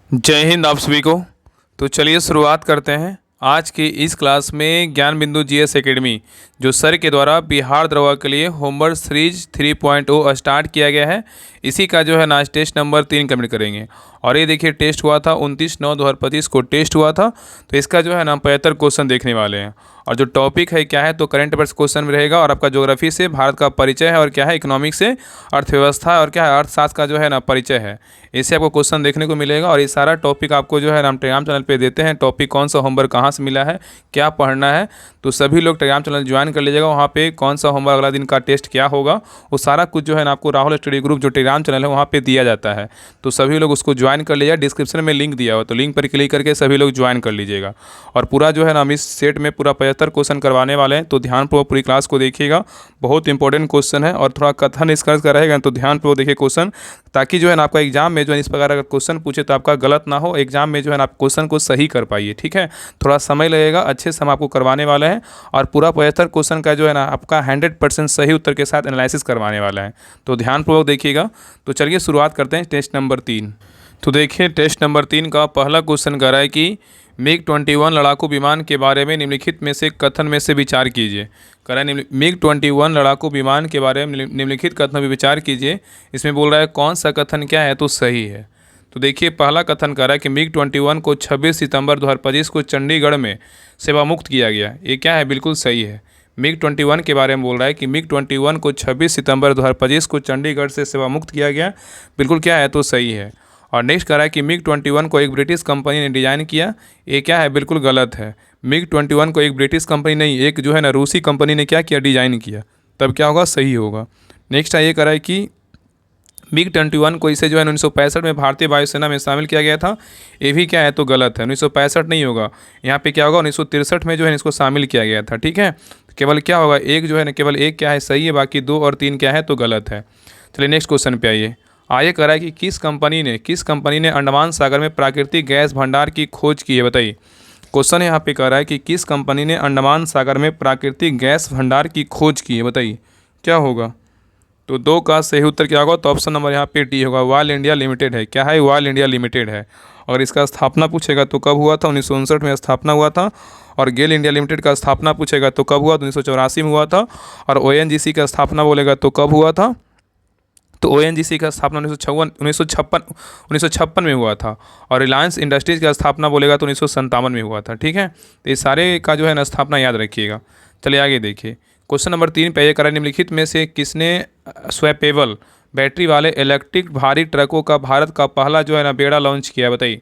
जय हिंद आप सभी को। तो चलिए शुरुआत करते हैं आज की इस क्लास में ज्ञान बिंदु जीएस एकेडमी जो सर के द्वारा बिहार दरोगा के लिए होमवर्क सीरीज 3.0 स्टार्ट किया गया है। इसी का जो है ना आज टेस्ट नंबर 3 कंप्लीट करेंगे। और ये देखिए टेस्ट हुआ था 29/9/2025 को टेस्ट हुआ था। तो इसका जो है ना 75 क्वेश्चन देखने वाले हैं। और जो टॉपिक है क्या है तो करंट अफेयर्स क्वेश्चन में रहेगा और आपका ज्योग्राफी से भारत का परिचय है और क्या है इकोनॉमिक्स से अर्थव्यवस्था और क्या है अर्थशास्त्र का जो है ना परिचय है। इससे आपको क्वेश्चन देखने को मिलेगा और ये सारा टॉपिक आपको जो है ना हम टेलीग्राम चैनल पे देते हैं। टॉपिक कौन सा होमवर्क कहाँ से मिला है क्या पढ़ना है, तो सभी लोग टेलीग्राम चैनल ज्वाइन कर लीजिएगा। वहाँ पे कौन सा होमवर्क अगला दिन का टेस्ट क्या होगा वो सारा कुछ जो है ना आपको राहुल स्टडी ग्रुप जो टेलीग्राम चैनल है वहाँ पे दिया जाता है। तो सभी लोग उसको ज्वाइन कर लीजिएगा। डिस्क्रिप्शन में लिंक दिया हुआ तो लिंक पर क्लिक करके सभी लोग ज्वाइन कर लीजिएगा। और पूरा जो है ना हम इस सेट में पूरा 75 क्वेश्चन करवाने वाले हैं। तो ध्यानपूर्वक पूरी क्लास को देखिएगा, बहुत इंपॉर्टेंट क्वेश्चन है और थोड़ा कथन निष्कर्ष का रहेगा। तो ध्यानपूर्वक देखिए क्वेश्चन, ताकि जो है ना आपका एग्जाम में जो है इस प्रकार अगर क्वेश्चन पूछे तो आपका गलत ना हो, एग्जाम में जो है ना आप क्वेश्चन को सही कर पाइए। ठीक है, थोड़ा समय लगेगा, अच्छे से हम आपको करवाने वाले हैं और पूरा 75 क्वेश्चन का जो है ना आपका 100% सही उत्तर के साथ एनालिसिस करवाने वाला है। तो ध्यानपूर्वक देखिएगा। तो चलिए शुरुआत करते हैं टेस्ट नंबर 3। तो देखिए टेस्ट नंबर 3 का पहला क्वेश्चन कह रहा है कि MiG-21 लड़ाकू विमान के बारे में निम्नलिखित में से कथन में से विचार कीजिए। कह रहा है MiG-21 लड़ाकू विमान के बारे में निम्नलिखित कथन में विचार कीजिए। इसमें बोल रहा है कौन सा कथन क्या है तो सही है। तो देखिए पहला कथन कह रहा है कि MiG-21 को 26 सितंबर 2025 को चंडीगढ़ में सेवा मुक्त किया गया। ये क्या है, बिल्कुल सही है। MiG-21 के बारे में बोल रहा है कि MiG-21 को 26 सितंबर 2025 को चंडीगढ़ से सेवा मुक्त किया गया, बिल्कुल क्या है तो सही है। और नेक्स्ट कह रहा है कि MiG-21 को एक ब्रिटिश कंपनी ने डिज़ाइन किया। ये क्या है, बिल्कुल गलत है। MiG-21 को एक ब्रिटिश कंपनी नहीं, एक जो है ना रूसी कंपनी ने क्या किया, डिज़ाइन किया। तब क्या होगा, सही होगा। नेक्स्ट ये कह रहा है कि MiG-21 को इसे जो है 1965 में भारतीय वायुसेना में शामिल किया गया था। ये भी क्या है तो गलत है, 1965 नहीं होगा। यहाँ पे क्या होगा, 1963 में जो है इसको शामिल किया गया था। ठीक है, केवल क्या होगा, एक जो है ना केवल एक क्या है सही है, बाकी 2 और 3 क्या है तो गलत है। चलिए नेक्स्ट क्वेश्चन पे आइए। आगे कह रहा है कि किस कंपनी ने अंडमान सागर में प्राकृतिक गैस भंडार की खोज की है, बताइए। क्वेश्चन यहाँ पे कह रहा है कि किस कंपनी ने अंडमान सागर में प्राकृतिक गैस भंडार की खोज की है, बताइए क्या होगा। तो 2 का सही उत्तर क्या होगा, तो ऑप्शन नंबर यहाँ पे डी होगा, ऑयल इंडिया लिमिटेड है। क्या है, ऑयल इंडिया लिमिटेड है। और इसका स्थापना पूछेगा तो कब हुआ था, 1959 में स्थापना हुआ था। और गेल इंडिया लिमिटेड का स्थापना पूछेगा तो कब हुआ, तो 1984 में हुआ था। और ONGC का स्थापना बोलेगा तो कब हुआ था, तो ONGC का स्थापना 1956 में हुआ था। और रिलायंस इंडस्ट्रीज़ का स्थापना बोलेगा तो 1957 में हुआ था। ठीक है, तो ये सारे का जो है ना स्थापना याद रखिएगा। चलिए आगे देखिए। क्वेश्चन नंबर 3 पे करा निम्नलिखित में से किसने स्वैपेबल बैटरी वाले इलेक्ट्रिक भारी ट्रकों का भारत का पहला जो है ना बेड़ा लॉन्च किया, बताइए।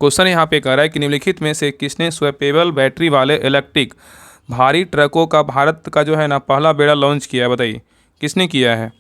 क्वेश्चन यहाँ पे कह रहा है कि निम्नलिखित में से किसने स्वैपेबल बैटरी वाले इलेक्ट्रिक भारी ट्रकों का भारत का जो है ना पहला बेड़ा लॉन्च किया है, बताइए किसने किया है।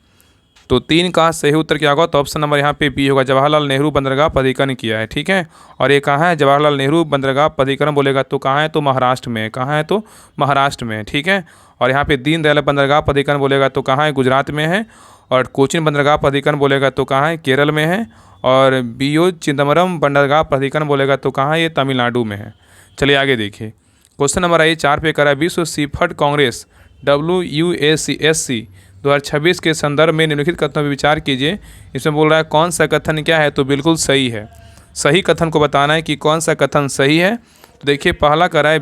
तो 3 का सही उत्तर क्या होगा, तो ऑप्शन नंबर यहाँ पे बी होगा, जवाहरलाल नेहरू बंदरगाह प्राधिकरण किया है। ठीक है, और ये कहाँ है, जवाहरलाल नेहरू बंदरगाह प्राधिकरण बोलेगा तो कहाँ है, तो महाराष्ट्र में। कहाँ है, तो महाराष्ट्र में। ठीक है, और यहाँ पे दीनदयाल बंदरगाह प्राधिकरण बोलेगा तो कहाँ है, गुजरात में है। और कोचीन बंदरगाह प्राधिकरण बोलेगा तो कहाँ है, केरल में है। और BO चिदम्बरम बंदरगाह प्राधिकरण बोलेगा तो कहाँ है, ये तमिलनाडु में है। चलिए आगे देखिए। क्वेश्चन नंबर 4 पे करा विश्व सीफड कांग्रेस WUACSC 2026 के संदर्भ में निम्नलिखित कथनों पर विचार कीजिए। इसमें बोल रहा है कौन सा कथन क्या है, तो बिल्कुल सही है। सही कथन को बताना है कि कौन सा कथन सही है। तो देखिए पहला कह रहा है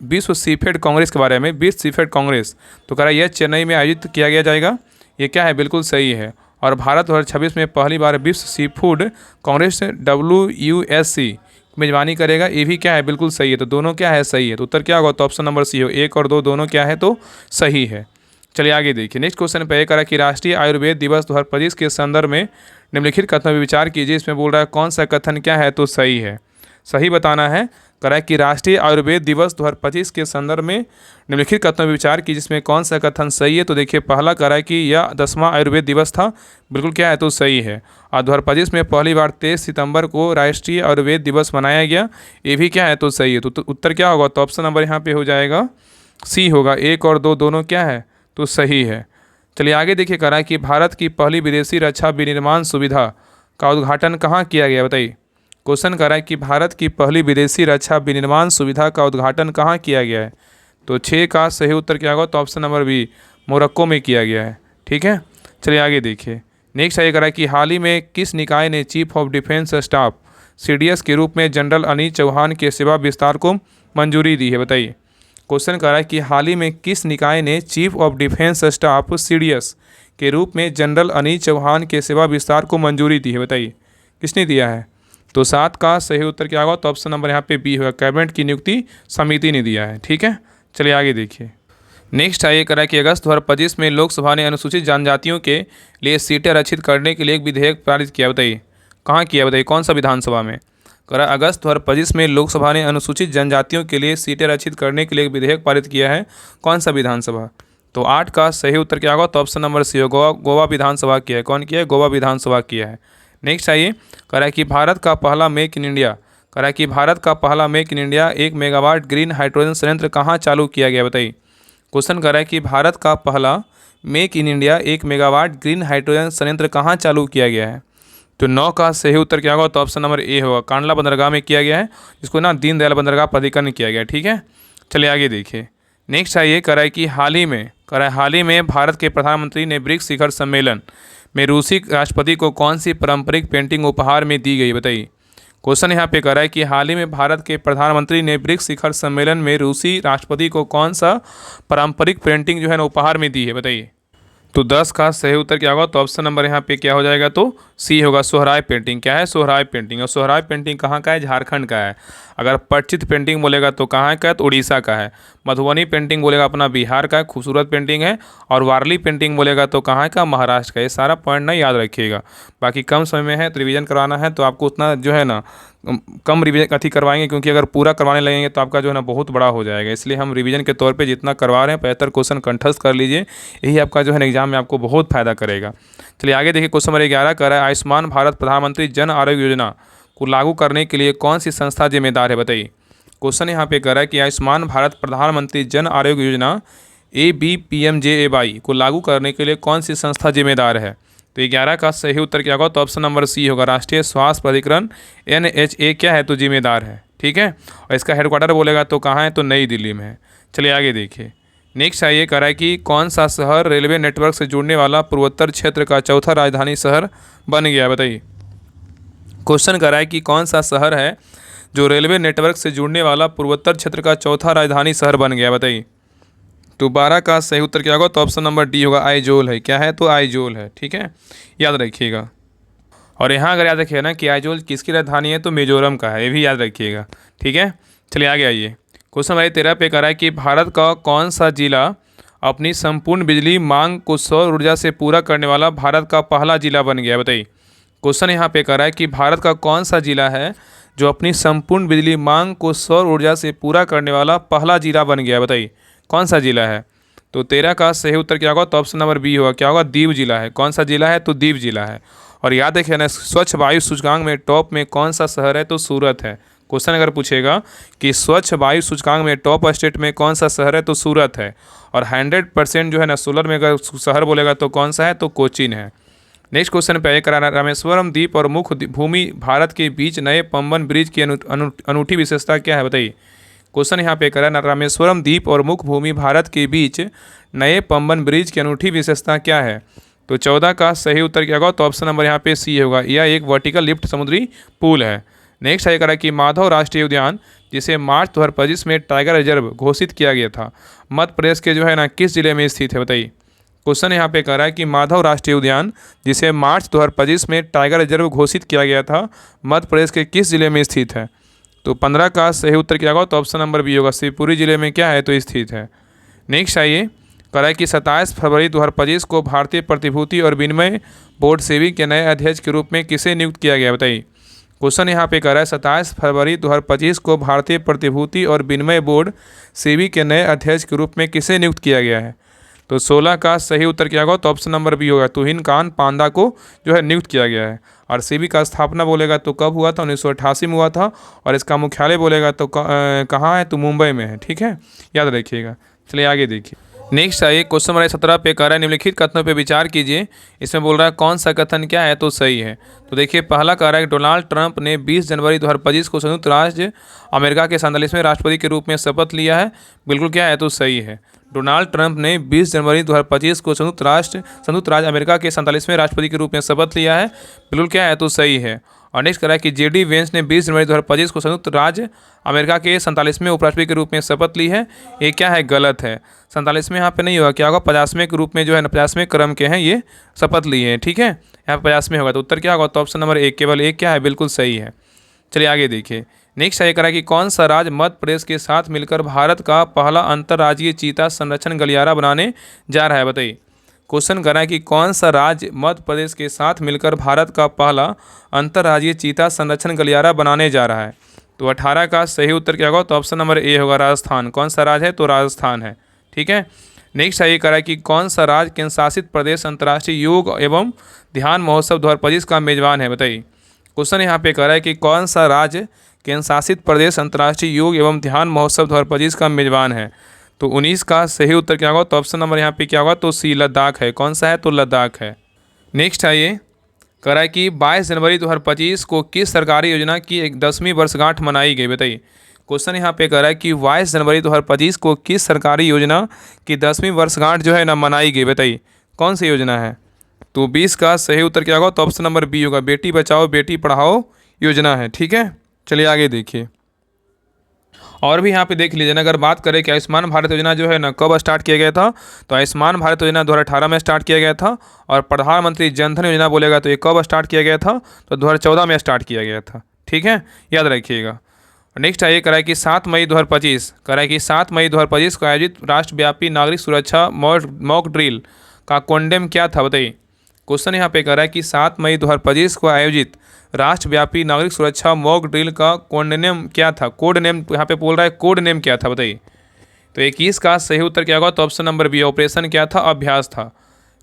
विश्व सीफेड कांग्रेस के बारे में, विश्व सीफेड कांग्रेस तो कह रहा है यह चेन्नई में आयोजित किया गया जाएगा। ये क्या है, बिल्कुल सही है। और भारत 2026 में पहली बार विश्व सी फूड कांग्रेस WUSC मेजबानी करेगा। ये भी क्या है, बिल्कुल सही है। तो दोनों क्या है, सही है। तो उत्तर क्या होगा, तो ऑप्शन नंबर सी हो, 1 और 2 दोनों क्या है तो सही है। चलिए आगे देखिए। नेक्स्ट क्वेश्चन पे करा कि राष्ट्रीय आयुर्वेद दिवस 2025 के संदर्भ में निम्नलिखित कथनों पर विचार कीजिए। इसमें बोल रहा है कौन सा कथन क्या है तो सही है। सही बताना है। करा है कि राष्ट्रीय आयुर्वेद दिवस 2025 के संदर्भ में निम्नलिखित कथनों पर विचार कीजिए। जिसमें कौन सा कथन सही है। तो देखिए पहला करा है कि यह 10वां आयुर्वेद दिवस था, बिल्कुल क्या है तो सही है। और 2025 में पहली बार 23 सितंबर को राष्ट्रीय आयुर्वेद दिवस मनाया गया। ये भी क्या है तो सही है। तो उत्तर क्या होगा, तो ऑप्शन नंबर यहाँ पे हो जाएगा सी होगा, 1 और 2 दोनों क्या है तो सही है। चलिए आगे देखिए। करा है कि भारत की पहली विदेशी रक्षा विनिर्माण सुविधा का उद्घाटन कहाँ किया गया, बताइए। क्वेश्चन करा है कि भारत की पहली विदेशी रक्षा विनिर्माण सुविधा का उद्घाटन कहाँ किया गया है। तो 6 का सही उत्तर क्या होगा, तो ऑप्शन नंबर बी मोरक्को में किया गया है। ठीक है, चलिए आगे देखिए। नेक्स्ट ये करा है कि हाल ही में किस निकाय ने chief of defence staff CDS के रूप में जनरल अनिल चौहान के सेवा विस्तार को मंजूरी दी है? बताइए। क्वेश्चन कर रहा है कि हाल ही में किस निकाय ने chief of defence staff CDS के रूप में जनरल अनिल चौहान के सेवा विस्तार को मंजूरी दी है? बताइए, किसने दिया है? तो 7 का सही उत्तर क्या होगा? तो ऑप्शन नंबर यहाँ पे बी होगा, कैबिनेट की नियुक्ति समिति ने दिया है। ठीक है, चलिए आगे देखिए। नेक्स्ट है ये करा कि अगस्त 2025 में लोकसभा ने अनुसूचित जनजातियों के लिए सीटें आरक्षित करने के लिए एक विधेयक पारित किया। बताइए कहाँ किया? बताइए कौन सा विधानसभा में? करा अगस्त 2025 में लोकसभा ने अनुसूचित जनजातियों के लिए सीटें आरक्षित करने के लिए एक विधेयक पारित किया है। कौन सा विधानसभा? तो 8 का सही उत्तर क्या होगा? तो ऑप्शन नंबर सी होगा, गोवा विधानसभा किया है। कौन किया है? गोवा विधानसभा किया है। नेक्स्ट आइए, करा कि भारत का पहला मेक इन इंडिया, करा कि भारत का पहला make in India 1 megawatt green hydrogen संयंत्र कहाँ चालू किया गया? बताइए। क्वेश्चन कर रहा है कि भारत का पहला make in India 1 megawatt green hydrogen संयंत्र कहाँ चालू किया गया है? तो 9 का सही उत्तर क्या होगा? तो ऑप्शन नंबर ए होगा, कांडला बंदरगाह में किया गया है, जिसको ना दीनदयाल बंदरगाह प्राधिकरण किया गया। ठीक है, चलिए आगे देखिए। नेक्स्ट है ये करा है कि हाल ही में भारत के प्रधानमंत्री ने ब्रिक्स शिखर सम्मेलन में रूसी राष्ट्रपति को कौन सी पारंपरिक पेंटिंग उपहार में दी गई? बताइए। क्वेश्चन यहाँ पे कर रहा है कि हाल ही में भारत के प्रधानमंत्री ने ब्रिक्स शिखर सम्मेलन में रूसी राष्ट्रपति को कौन सा पारंपरिक पेंटिंग जो है ना उपहार में दी है? बताइए। तो 10 का सही उत्तर क्या होगा? तो ऑप्शन नंबर यहाँ पे क्या हो जाएगा? तो सी होगा, सोहराय पेंटिंग। क्या है? सोहराय पेंटिंग। और सोहराय पेंटिंग कहाँ का है? झारखंड का है। अगर पच्चित पेंटिंग बोलेगा तो कहाँ का है? तो उड़ीसा का है। मधुबनी पेंटिंग बोलेगा अपना बिहार का है, खूबसूरत पेंटिंग है। और वारली पेंटिंग बोलेगा तो कहाँ का? महाराष्ट्र का। ये सारा पॉइंट ना याद रखिएगा। बाकी कम समय में है तो रिवीजन करवाना है तो आपको उतना जो है ना कम रिवीजन अथी करवाएंगे, क्योंकि अगर पूरा करवाने लगेंगे तो आपका जो है ना बहुत बड़ा हो जाएगा। इसलिए हम रिवीजन के तौर पे जितना करवा रहे हैं 75 क्वेश्चन कंठस्थ कर लीजिए, यही आपका जो है ना एग्जाम में आपको बहुत फायदा करेगा। चलिए आगे देखिए। क्वेश्चन नंबर 11 कर रहा है आयुष्मान भारत प्रधानमंत्री जन आरोग्य योजना को लागू करने के लिए कौन सी संस्था जिम्मेदार है? बताइए। क्वेश्चन यहाँ पे कर रहा है कि आयुष्मान भारत प्रधानमंत्री जन आरोग्य योजना ABPMJAY को लागू करने के लिए कौन सी संस्था जिम्मेदार है? तो 11 का सही उत्तर क्या होगा? तो ऑप्शन नंबर सी होगा, राष्ट्रीय स्वास्थ्य प्राधिकरण NHA क्या है? तो जिम्मेदार है। ठीक है, और इसका हेडक्वार्टर बोलेगा तो कहाँ है? तो नई दिल्ली में है। चलिए आगे देखिए। नेक्स्ट है ये कह रहा है कि कौन सा शहर रेलवे नेटवर्क से जुड़ने वाला पूर्वोत्तर क्षेत्र का चौथा राजधानी शहर बन गया? बताइए। क्वेश्चन कर रहा है कि कौन सा शहर है जो रेलवे नेटवर्क से जुड़ने वाला पूर्वोत्तर क्षेत्र का चौथा राजधानी शहर बन गया? बताइए। तो 12 का सही उत्तर क्या होगा? तो ऑप्शन नंबर डी होगा, आइजोल है। क्या है? तो आइजोल है। ठीक है, याद रखिएगा। और यहाँ अगर याद रखिएगा ना कि आइजोल किसकी राजधानी है, तो मिजोरम का है, ये भी याद रखिएगा। ठीक है, चलिए आगे आइए। क्वेश्चन नंबर 13 पे कह रहा है कि भारत का कौन सा जिला अपनी संपूर्ण बिजली मांग को सौर ऊर्जा से पूरा करने वाला भारत का पहला जिला बन गया? बताइए। क्वेश्चन यहाँ पे कह रहा है कि भारत का कौन सा जिला है जो अपनी संपूर्ण बिजली मांग को सौर ऊर्जा से पूरा करने वाला पहला जिला बन गया? बताइए कौन सा जिला है? तो 13 का सही उत्तर क्या होगा? तो ऑप्शन नंबर बी होगा, क्या होगा? दीव जिला है। कौन सा जिला है? तो दीव जिला है। और याद रखिए ना, स्वच्छ वायु सूचकांक में टॉप में कौन सा शहर है? तो सूरत है। क्वेश्चन अगर पूछेगा कि स्वच्छ वायु सूचकांक में टॉप स्टेट में कौन सा शहर है? तो सूरत है। और 100% जो है ना सोलर में अगर शहर बोलेगा तो कौन सा है? तो कोचीन है। नेक्स्ट क्वेश्चन पे करा रामेश्वरम द्वीप और मुख्य भूमि भारत के बीच नए पंबन ब्रिज की अनूठी विशेषता क्या है? बताइए। क्वेश्चन यहाँ पे करा रामेश्वरम द्वीप और मुख्य भूमि भारत के बीच नए पंबन ब्रिज की अनूठी विशेषता क्या है? तो 14 का सही उत्तर क्या होगा? तो ऑप्शन नंबर यहाँ पे सी होगा, यह एक वर्टिकल लिफ्ट समुद्री पुल है। नेक्स्ट है करा कि माधव राष्ट्रीय उद्यान जिसे मार्च 2025 में टाइगर रिजर्व घोषित किया गया था, मध्य प्रदेश के जो है ना किस जिले में स्थित है? बताइए। क्वेश्चन यहाँ पे कह रहा है कि माधव राष्ट्रीय उद्यान जिसे मार्च 2025 में टाइगर रिजर्व घोषित किया गया था, मध्य प्रदेश के किस जिले में स्थित है? तो 15 का सही उत्तर क्या होगा? तो ऑप्शन नंबर बी होगा, शिवपुरी जिले में क्या है? तो स्थित है। नेक्स्ट आइए, कह रहा है कि 27 फरवरी 2025 को भारतीय प्रतिभूति और विनिमय बोर्ड सेबी के नए अध्यक्ष के रूप में किसे नियुक्त किया गया? बताइए। क्वेश्चन यहाँ पे कह रहा है 27 फरवरी 2025 को भारतीय प्रतिभूति और विनिमय बोर्ड सेबी के नए अध्यक्ष के रूप में किसे नियुक्त किया गया है? तो 16 का सही उत्तर क्या होगा? तो ऑप्शन नंबर बी होगा, तुहिन कांत पांडा को जो है नियुक्त किया गया है। और सेबी का स्थापना बोलेगा तो कब हुआ था? 1988 में हुआ था। और इसका मुख्यालय बोलेगा तो कहाँ है? तो मुंबई में है। ठीक है, याद रखिएगा। चलिए आगे देखिए। नेक्स्ट आइए, क्वेश्चन नंबर 17 पे कह रहा है निम्नलिखित कथनों पे विचार कीजिए। इसमें बोल रहा है कौन सा कथन क्या है? तो सही है। तो देखिए, पहला कह रहा है कि डोनाल्ड ट्रंप ने 20 जनवरी 2025 को संयुक्त राज्य अमेरिका के 47वें राष्ट्रपति के रूप में शपथ लिया है। बिल्कुल क्या है? तो सही है। डोनाल्ड ट्रंप ने 20 जनवरी 2025 को संयुक्त राज्य अमेरिका के 47वें राष्ट्रपति के रूप में शपथ लिया है। बिल्कुल क्या है? तो सही है। और नेक्स्ट करा है कि जेडी वेंस ने 20 जनवरी 2025 को संयुक्त राज्य अमेरिका के 47वें उपराष्ट्रपति के रूप में शपथ ली है। ये क्या है? गलत है। 47वें यहाँ पे नहीं होगा, क्या होगा? 50वें के रूप में जो है ना 50वें क्रम के हैं ये शपथ लिए हैं, ठीक है। यहाँ पे 50वें होगा, तो उत्तर क्या होगा? तो ऑप्शन नंबर 1 केवल 1 क्या है? बिल्कुल सही है। चलिए आगे देखिए। नेक्स्ट ये करा कि कौन सा राज्य मध्य प्रदेश के साथ मिलकर भारत का पहला अंतर्राज्यीय चीता संरक्षण गलियारा बनाने जा रहा है? बताइए। क्वेश्चन करा है कि कौन सा राज्य मध्य प्रदेश के साथ मिलकर भारत का पहला अंतर्राज्यीय चीता संरक्षण गलियारा बनाने जा रहा है? तो 18 का सही उत्तर क्या होगा? तो ऑप्शन नंबर ए होगा, राजस्थान। कौन सा राज्य है? तो राजस्थान है, ठीक है। नेक्स्ट ये करा है कि कौन सा राज्य केंद्र शासित प्रदेश अंतर्राष्ट्रीय योग एवं ध्यान महोत्सव 2025 का मेजबान है? बताइए। क्वेश्चन यहाँ पे कह रहा है कि कौन सा राज्य केंद्र शासित प्रदेश अंतर्राष्ट्रीय योग एवं ध्यान महोत्सव 2025 का मेजबान है? तो 19 का सही उत्तर क्या होगा? तो ऑप्शन नंबर यहाँ पे क्या होगा? तो सी, लद्दाख है। कौन सा है? तो लद्दाख है। नेक्स्ट है ये कह रहा है कि 22 जनवरी 2025 को किस सरकारी योजना की 10वीं वर्षगांठ मनाई गई? बताइए। क्वेश्चन यहाँ पे कह रहा है कि 22 जनवरी 2025 को किस सरकारी योजना की 10वीं वर्षगांठ जो है ना मनाई गई? बताइए कौन सी योजना है? तो 20 का सही उत्तर क्या होगा? तो ऑप्शन नंबर बी होगा, बेटी बचाओ बेटी पढ़ाओ योजना है, ठीक है। चलिए आगे देखिए। और भी यहाँ पे देख लीजिए ना, अगर बात करें कि आयुष्मान भारत योजना जो है ना कब स्टार्ट किया गया था? तो आयुष्मान भारत योजना 2018 में स्टार्ट किया गया था। और प्रधानमंत्री जनधन योजना बोलेगा तो ये कब स्टार्ट किया गया था? तो 2014 में स्टार्ट किया गया था, ठीक है, याद रखिएगा। नेक्स्ट है ये करा है कि 7 मई 2025 करा है कि 7 मई 2025 को आयोजित राष्ट्रव्यापी नागरिक सुरक्षा मॉक ड्रिल का कोड क्या था? बताइए। क्वेश्चन यहाँ पे कह रहा है कि 7 मई 2025 को आयोजित राष्ट्रव्यापी नागरिक सुरक्षा मॉक ड्रिल का कोड नेम क्या था? कोड नेम यहाँ पे बोल रहा है, कोड नेम क्या था? बताइए। तो 21 का सही उत्तर क्या होगा? तो ऑप्शन नंबर बी, ऑपरेशन क्या था? अभ्यास था।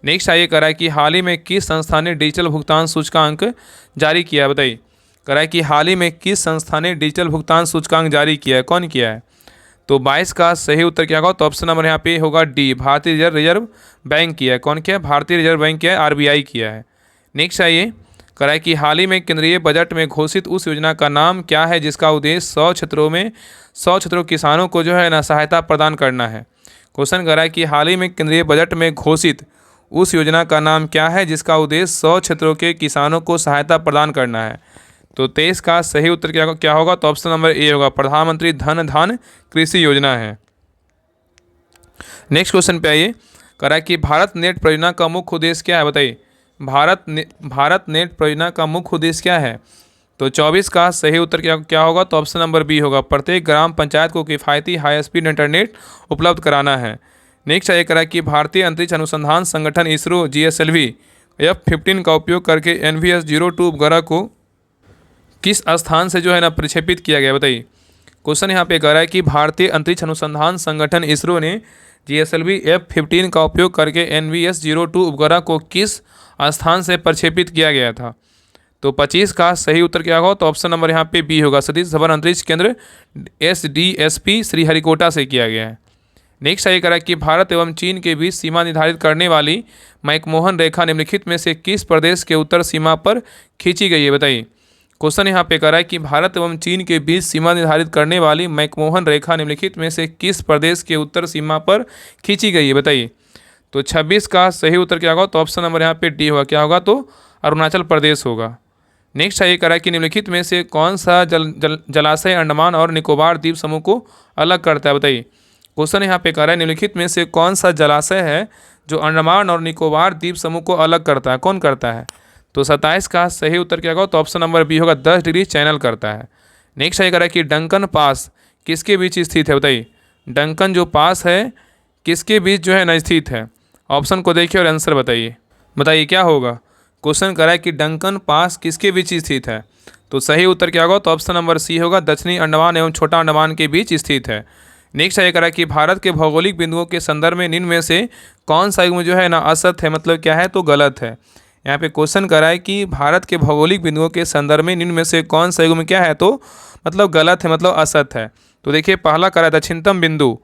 नेक्स्ट आइए कह रहा है कि हाल ही में किस संस्था ने डिजिटल भुगतान सूचकांक जारी किया? बताइए। कह रहा है कि हाल ही में किस संस्था ने डिजिटल भुगतान सूचकांक जारी किया है? कौन किया है? तो 22 का सही उत्तर क्या होगा? तो ऑप्शन नंबर यहाँ पे होगा डी, भारतीय रिजर्व बैंक किया है। कौन किया है? भारतीय रिजर्व बैंक किया है, आरबीआई किया है। नेक्स्ट आइए कह रहा है कि हाल ही में केंद्रीय बजट में घोषित उस योजना का नाम क्या है जिसका उद्देश्य 100 क्षेत्रों किसानों को जो है ना सहायता प्रदान करना है? क्वेश्चन कर रहा है कि हाल ही में केंद्रीय बजट में घोषित उस योजना का नाम क्या है जिसका उद्देश्य 100 क्षेत्रों के किसानों को सहायता प्रदान करना है? तो 23 का सही उत्तर क्या होगा? तो ऑप्शन नंबर ए होगा, प्रधानमंत्री धन धान कृषि योजना है। नेक्स्ट क्वेश्चन पे आइए। कह रहा है कि भारत नेट परियोजना का मुख्य उद्देश्य क्या है? बताइए। भारत नेट परियोजना का मुख्य उद्देश्य क्या है? तो 24 का सही उत्तर क्या होगा? तो ऑप्शन नंबर बी होगा, प्रत्येक ग्राम पंचायत को किफ़ायती हाई स्पीड इंटरनेट उपलब्ध कराना है। नेक्स्ट ये कह रहा है कि भारतीय अंतरिक्ष अनुसंधान संगठन इसरो GSLV F-15 का उपयोग करके NVS-02 उपग्रह को किस स्थान से जो है ना प्रक्षेपित किया गया? बताइए। क्वेश्चन यहाँ पे कह रहा है कि भारतीय अंतरिक्ष अनुसंधान संगठन इसरो ने GSLV F-15 का उपयोग करके NVS-02 उपग्रह को किस स्थान से प्रक्षेपित किया गया था? तो 25 का सही उत्तर क्या होगा? तो ऑप्शन नंबर यहाँ पे बी होगा, सतीश धवन अंतरिक्ष केंद्र SDSP श्रीहरिकोटा से किया गया है। नेक्स्ट ये कह रहा है कि भारत एवं चीन के बीच सीमा निर्धारित करने वाली मैकमोहन रेखा निम्नलिखित में से किस प्रदेश के उत्तर सीमा पर खींची गई है? बताइए। क्वेश्चन यहाँ पे कह रहा है कि भारत एवं चीन के बीच सीमा निर्धारित करने वाली मैकमोहन रेखा निम्नलिखित में से किस प्रदेश के उत्तर सीमा पर खींची गई है? बताइए। तो 26 का सही उत्तर क्या होगा? तो ऑप्शन नंबर यहाँ पे डी होगा, क्या होगा? तो अरुणाचल प्रदेश होगा। नेक्स्ट ये कह रहा है कि निम्नलिखित में से कौन सा जलाशय अंडमान और निकोबार द्वीप समूह को अलग करता है? बताइए। क्वेश्चन यहाँ पे कह रहा है निम्नलिखित में से कौन सा जलाशय है जो अंडमान और निकोबार द्वीप समूह को अलग करता है? कौन करता है? तो 27 का सही उत्तर क्या होगा? तो ऑप्शन नंबर बी होगा, 10 डिग्री चैनल करता है। नेक्स्ट ये कह रहा है कि डंकन पास किसके बीच स्थित है? बताइए। डंकन जो पास है किसके बीच जो है ना स्थित है? ऑप्शन को देखिए और आंसर बताइए क्या होगा। क्वेश्चन कह रहा है कि डंकन पास किसके बीच स्थित है? तो सही उत्तर क्या होगा? तो ऑप्शन नंबर सी होगा, दक्षिणी अंडमान एवं छोटा अंडमान के बीच स्थित है। नेक्स्ट ये कह रहा है कि भारत के भौगोलिक बिंदुओं के संदर्भ में निम्न में से कौन सा युग्म जो है ना असत है? मतलब क्या है? तो गलत है। यहाँ पे क्वेश्चन कर रहा है कि भारत के भौगोलिक बिंदुओं के संदर्भ में निम्न में से कौन सा युग्म क्या है? तो मतलब गलत है, मतलब असत है। तो देखिए पहला कह रहा है दक्षिणतम बिंदु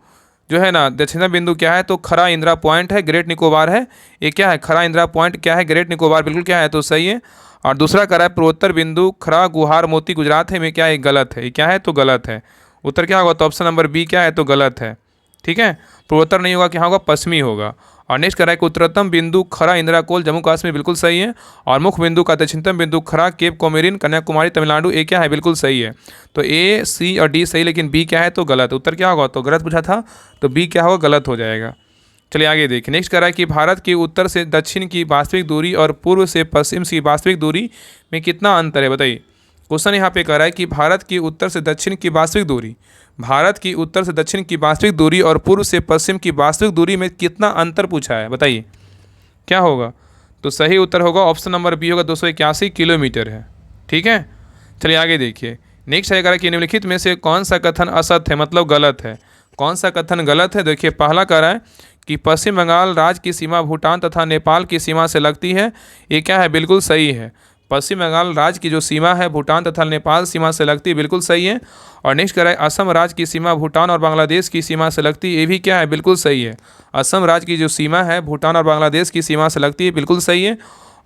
जो है ना, दक्षिणतम बिंदु क्या है? तो खरा इंदिरा पॉइंट है, ग्रेट निकोबार है। ये क्या है? खरा इंदिरा पॉइंट क्या है? ग्रेट निकोबार बिल्कुल क्या है? तो सही है। और दूसरा कह रहा है पूर्वोत्तर बिंदु खरा गुहार मोती गुजरात है में क्या है? गलत है। ये क्या है? तो गलत है। उत्तर क्या होगा? तो ऑप्शन नंबर बी क्या है? तो गलत है। ठीक है, पूर्वोत्तर नहीं होगा, क्या होगा? पश्चिमी होगा। और नेक्स्ट कह रहा है कि उत्तरतम बिंदु खरा इंदिरा कोल जम्मू कश्मीर, बिल्कुल सही है। और मुख्य बिंदु का दक्षिणतम बिंदु खरा केप कोमेरिन कन्याकुमारी तमिलनाडु, ए क्या है, बिल्कुल सही है। तो ए, सी और डी सही, लेकिन बी क्या है तो गलत। उत्तर क्या होगा, तो गलत पूछा था तो बी क्या होगा, गलत हो जाएगा। चलिए आगे देखिए। नेक्स्ट कह रहा है कि भारत की उत्तर से दक्षिण की वास्तविक दूरी और पूर्व से पश्चिम की वास्तविक दूरी में कितना अंतर है, बताइए। क्वेश्चन यहाँ पे कह रहा है कि भारत की उत्तर से दक्षिण की वास्तविक दूरी, भारत की उत्तर से दक्षिण की वास्तविक दूरी और पूर्व से पश्चिम की वास्तविक दूरी में कितना अंतर पूछा है, बताइए क्या होगा। तो सही उत्तर होगा ऑप्शन नंबर बी होगा, 281 किलोमीटर है। ठीक है, चलिए आगे देखिए। नेक्स्ट है कि निम्नलिखित में से कौन सा कथन असत्य है, मतलब गलत है। कौन सा कथन गलत है, देखिए पहला कह रहा है कि पश्चिम बंगाल राज्य की सीमा भूटान तथा नेपाल की सीमा से लगती है, ये क्या है, बिल्कुल सही है। पश्चिम बंगाल राज्य की जो सीमा है भूटान तथा नेपाल सीमा से लगती है, बिल्कुल सही है। और नेक्स्ट कह रहा है असम राज्य की सीमा भूटान और बांग्लादेश की सीमा से लगती है, ये भी क्या है, बिल्कुल सही है। असम राज्य की जो सीमा है भूटान और बांग्लादेश की सीमा से लगती है, बिल्कुल सही है।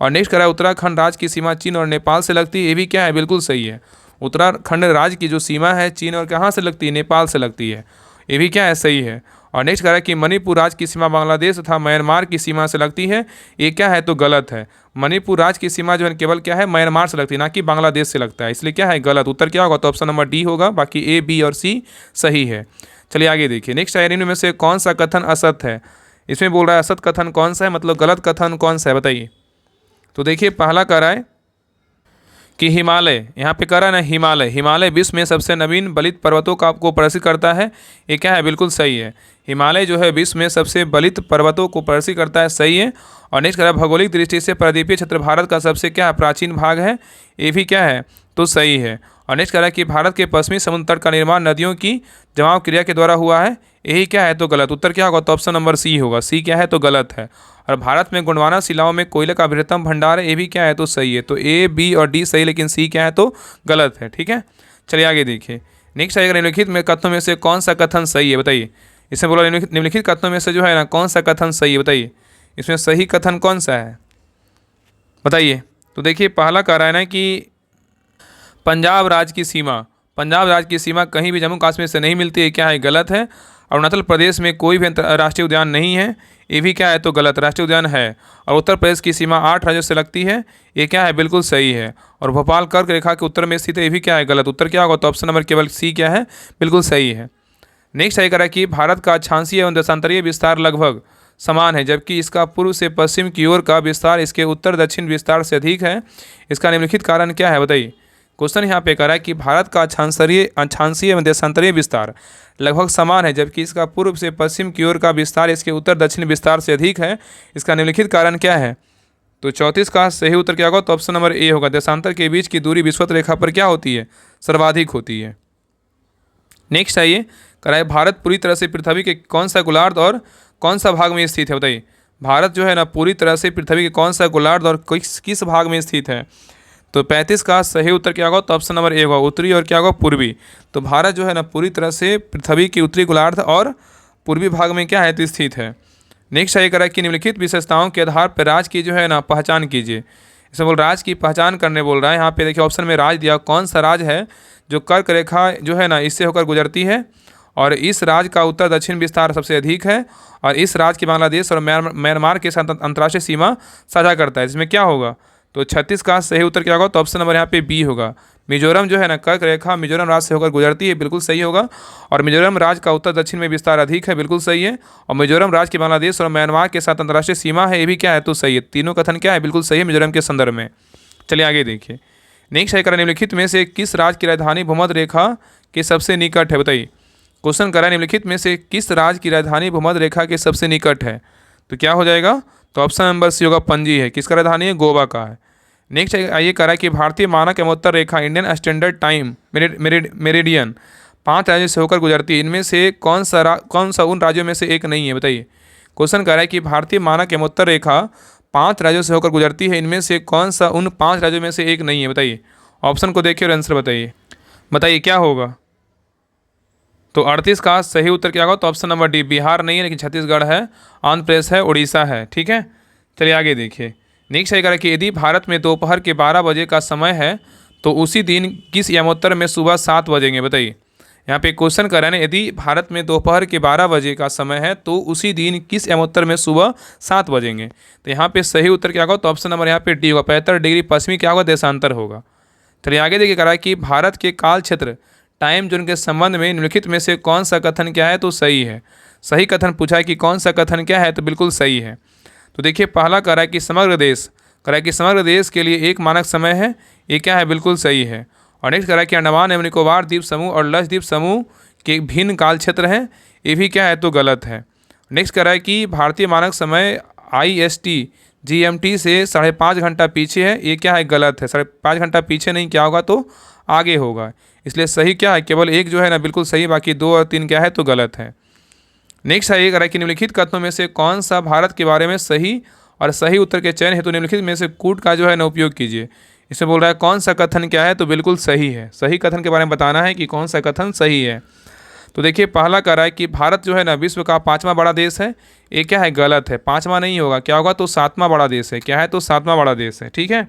और नेक्स्ट कह रहा है उत्तराखंड राज्य की सीमा चीन और नेपाल से लगती है, ये भी क्या है, बिल्कुल सही है। उत्तराखंड राज्य की जो सीमा है चीन और कहाँ से लगती है, नेपाल से लगती है, ये भी क्या है, सही है। और नेक्स्ट कह रहा है कि मणिपुर राज्य की सीमा बांग्लादेश तथा म्यांमार की सीमा से लगती है, ये क्या है, तो गलत है। मणिपुर राज्य की सीमा जो है केवल क्या है, म्यांमार से लगती है, ना कि बांग्लादेश से लगता है, इसलिए क्या है, गलत। उत्तर क्या होगा, तो ऑप्शन नंबर डी होगा, बाकी ए, बी और सी सही है। चलिए आगे देखिए। नेक्स्ट है इनमें से कौन सा कथन असत्य है, इसमें बोल रहा है असत कथन कौन सा है, मतलब गलत कथन कौन सा है, बताइए। तो देखिए पहला कह रहा है कि हिमालय, यहाँ पे कह रहा है ना हिमालय, हिमालय विश्व में सबसे नवीन बलित पर्वतों का को प्रदर्शित करता है, ये क्या है, बिल्कुल सही है। हिमालय जो है विश्व में सबसे बलित पर्वतों को प्रदर्शित करता है, सही है। और नेक्स्ट कह रहा है भौगोलिक दृष्टि से प्रायद्वीपीय क्षेत्र भारत का सबसे क्या है, प्राचीन भाग है, ये भी क्या है, तो सही है। और नेक्स्ट कह रहा है कि भारत के पश्चिमी समुद्र तट का निर्माण नदियों की जमाव क्रिया के द्वारा हुआ है, यही क्या है, तो गलत। उत्तर क्या होगा, तो ऑप्शन नंबर सी होगा, सी क्या है, तो गलत है। और भारत में गोंडवाना शिलाओं में कोयले का बृहत्तम भंडार है, ये भी क्या है, तो सही है। तो ए, बी और डी सही, लेकिन सी क्या है, तो गलत है। ठीक है, चलिए आगे देखिए। नेक्स्ट आएगा निम्नलिखित में कथनों में से कौन सा कथन सही है, बताइए। इसमें बोला निम्नलिखित कथनों में से जो है ना कौन सा कथन सही है, बताइए। इसमें सही कथन कौन सा है, बताइए। तो देखिए पहला कह रहा है ना कि पंजाब राज्य की सीमा, पंजाब राज्य की सीमा कहीं भी जम्मू कश्मीर से नहीं मिलती है, क्या है, गलत है। अरुणाचल प्रदेश में कोई भी राष्ट्रीय उद्यान नहीं है, ये भी क्या है, तो गलत। राष्ट्रीय उद्यान है। और उत्तर प्रदेश की सीमा 8 राज्यों से लगती है, ये क्या है, बिल्कुल सही है। और भोपाल कर्क रेखा के उत्तर में स्थित है, ये भी क्या है, गलत। उत्तर क्या होगा, तो ऑप्शन नंबर केवल सी क्या है, बिल्कुल सही है। नेक्स्ट है करा कि भारत का अक्षांशीय एवं देशांतरीय विस्तार लगभग समान है, जबकि इसका पूर्व से पश्चिम की ओर का विस्तार इसके उत्तर दक्षिण विस्तार से अधिक है, इसका निम्नलिखित कारण क्या है, बताइए। क्वेश्चन यहाँ पे कह रहा है कि भारत का अक्षांशीय एवं देशांतरीय विस्तार लगभग समान है, जबकि इसका पूर्व से पश्चिम की ओर का विस्तार इसके उत्तर दक्षिण विस्तार से अधिक है, इसका निम्नलिखित कारण क्या है। तो 34 का सही उत्तर क्या होगा, तो ऑप्शन नंबर ए होगा। देशांतर के बीच की दूरी विषुवत रेखा पर क्या होती है, सर्वाधिक होती है। नेक्स्ट आइए, कह रहा है भारत पूरी तरह से पृथ्वी के कौन सा गोलार्ध और कौन सा भाग में स्थित है, बताइए। भारत जो है ना पूरी तरह से पृथ्वी के कौन सा गोलार्ध और किस भाग में स्थित है। तो 35 का सही उत्तर क्या होगा, तो ऑप्शन नंबर ए होगा, उत्तरी और क्या होगा, पूर्वी। तो भारत जो है ना पूरी तरह से पृथ्वी की उत्तरी गोलार्ध और पूर्वी भाग में क्या है, तो स्थित है। नेक्स्ट है करा कि निम्नलिखित विशेषताओं के आधार पर राज्य की जो है ना पहचान कीजिए। इसमें बोल राज्य की पहचान करने बोल रहा है। यहाँ पे देखिए ऑप्शन में राज्य दिया, कौन सा राज्य है जो कर्क रेखा जो है ना इससे होकर गुजरती है, और इस राज्य का उत्तर दक्षिण विस्तार सबसे अधिक है, और इस राज्य की बांग्लादेश और म्यांमार के साथ अंतर्राष्ट्रीय सीमा साझा करता है। इसमें क्या होगा, तो 36 का सही उत्तर क्या होगा, तो ऑप्शन नंबर यहाँ पे बी होगा। मिजोरम जो है ना कर्क रेखा मिजोरम राज्य से होकर गुजरती है, बिल्कुल सही होगा। और मिजोरम राज्य का उत्तर दक्षिण में विस्तार अधिक है, बिल्कुल सही है। और मिजोरम राज्य की बांग्लादेश और म्यांमार के साथ अंतर्राष्ट्रीय सीमा है, ये भी क्या है, तो सही है। तीनों कथन क्या है, बिल्कुल सही है मिजोरम के संदर्भ में। चलिए आगे देखिए। नेक्स्ट है करा निम्नलिखित में से किस राज्य की राजधानी भूमध्य रेखा के सबसे निकट है, बताइए। क्वेश्चन करा निम्नलिखित में से किस राज्य की राजधानी भूमध्य रेखा के सबसे निकट है, तो क्या हो जाएगा, तो ऑप्शन नंबर सी होगा, पणजी है। किसका राजधानी है, गोवा का है। नेक्स्ट आइए कह रहा है कि भारतीय मानक एवं उत्तर रेखा इंडियन स्टैंडर्ड टाइम मेरिडियन 5 राज्यों से होकर गुजरती है, इनमें से कौन सा उन राज्यों में से एक नहीं है, बताइए। क्वेश्चन कह रहा है कि भारतीय मानक एवं उत्तर रेखा 5 राज्यों से होकर गुजरती है, इनमें से कौन सा उन 5 राज्यों में से एक नहीं है, बताइए। ऑप्शन को देखिए और आंसर बताइए, बताइए क्या होगा। तो 38 का सही उत्तर क्या होगा, तो ऑप्शन नंबर डी, बिहार नहीं है लेकिन छत्तीसगढ़ है, आंध्र प्रदेश है, उड़ीसा है। ठीक है, चलिए आगे देखिए। नेक्स्ट है कि यदि भारत में दोपहर के 12 बजे का समय है तो उसी दिन किस यमोत्तर में सुबह 7 बजेंगे, बताइए। यहाँ पे क्वेश्चन कर रहे हैं, यदि भारत में दोपहर के 12 बजे का समय है तो उसी दिन किस यमोत्तर में सुबह 7 बजेंगे। तो यहाँ पे सही उत्तर क्या होगा, तो ऑप्शन नंबर यहाँ पे डी होगा, 75 डिग्री पश्चिमी क्या होगा, देशांतर होगा। चलिए आगे देखिए, करा कि भारत के काल क्षेत्र टाइम जोन के संबंध में निम्नलिखित में से कौन सा कथन क्या है, तो सही है। सही कथन पूछा है कि कौन सा कथन क्या है, तो बिल्कुल सही है। तो देखिए पहला कह रहा है कि समग्र देश, कह रहा है कि समग्र देश के लिए एक मानक समय है, ये क्या है, बिल्कुल सही है। और नेक्स्ट कह रहा है कि अंडमान एवं निकोबार द्वीप समूह और लक्षद्वीप समूह के भिन्न काल क्षेत्र हैं, ये भी क्या है, तो गलत है। नेक्स्ट कह रहा है कि भारतीय मानक समय IST GMT से 5.5 घंटा पीछे है, ये क्या है, गलत है। 5.5 घंटा पीछे नहीं, क्या होगा, तो आगे होगा। इसलिए सही क्या है, केवल एक जो है ना बिल्कुल सही, बाकी 2 और 3 क्या है, तो गलत है। नेक्स्ट है ये कह रहा है कि निम्नलिखित कथनों में से कौन सा भारत के बारे में सही और सही उत्तर के चयन हेतु निम्नलिखित में से कूट का जो है ना उपयोग कीजिए। इसमें बोल रहा है कौन सा कथन क्या है, तो बिल्कुल सही है। सही कथन के बारे में बताना है कि कौन सा कथन सही है। तो देखिए पहला कह रहा है कि भारत जो है ना विश्व का 5वां बड़ा देश है, ये क्या है, गलत है। 5वां नहीं होगा, क्या होगा, तो 7वां बड़ा देश है। क्या है, तो 7वां बड़ा देश है। ठीक है,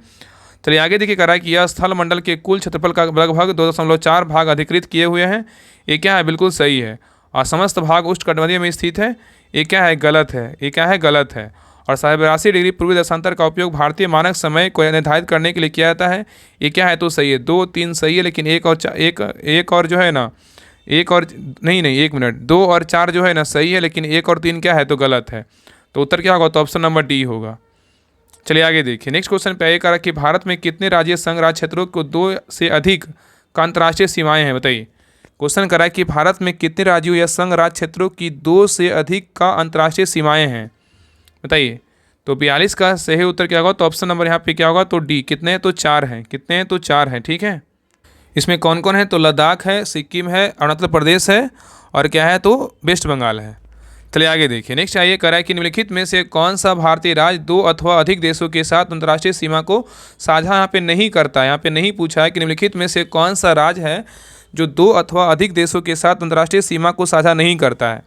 चलिए आगे देखिए, कह रहा है कि यह स्थल मंडल के कुल क्षेत्रफल का लगभग 2.4 भाग अधिकृत किए हुए हैं, ये क्या है, बिल्कुल सही है। और समस्त भाग उष्णकटिबंधीय में स्थित है, ये क्या है, गलत है। ये क्या है, गलत है। और 82 डिग्री पूर्वी देशांतर का उपयोग भारतीय मानक समय को निर्धारित करने के लिए किया जाता है, ये क्या है, तो सही है। 2 3 सही है, लेकिन एक और जो है ना, एक और नहीं, एक मिनट, 2 और 4 जो है ना सही है, लेकिन 1 और 3 क्या है, तो गलत है। तो उत्तर क्या होगा, तो ऑप्शन नंबर डी होगा। चलिए आगे देखिए, नेक्स्ट क्वेश्चन पे ये कहा कि भारत में कितने राज्य संघ राज्य क्षेत्रों को 2 से अधिक का अंतर्राष्ट्रीय सीमाएं हैं, बताइए। क्वेश्चन करा कि भारत में कितने राज्यों या संघ राज्य क्षेत्रों की 2 से अधिक का अंतर्राष्ट्रीय सीमाएं हैं, बताइए। तो 42 का सही उत्तर क्या होगा, तो ऑप्शन नंबर यहाँ पे क्या होगा, तो डी। कितने हैं, तो 4 हैं। कितने हैं, तो 4 हैं। ठीक है, इसमें कौन कौन है, तो लद्दाख है, सिक्किम है, अरुणाचल प्रदेश है, और क्या है, तो वेस्ट बंगाल है। चलिए आगे देखिए, नेक्स्ट आइए करा कि निम्नलिखित में से कौन सा भारतीय राज्य 2 अथवा अधिक देशों के साथ अंतर्राष्ट्रीय सीमा को साझा यहाँ पे नहीं करता है। यहाँ पे नहीं पूछा है कि निम्नलिखित में से कौन सा राज्य है जो 2 अथवा अधिक देशों के साथ अंतर्राष्ट्रीय सीमा को साझा नहीं करता है।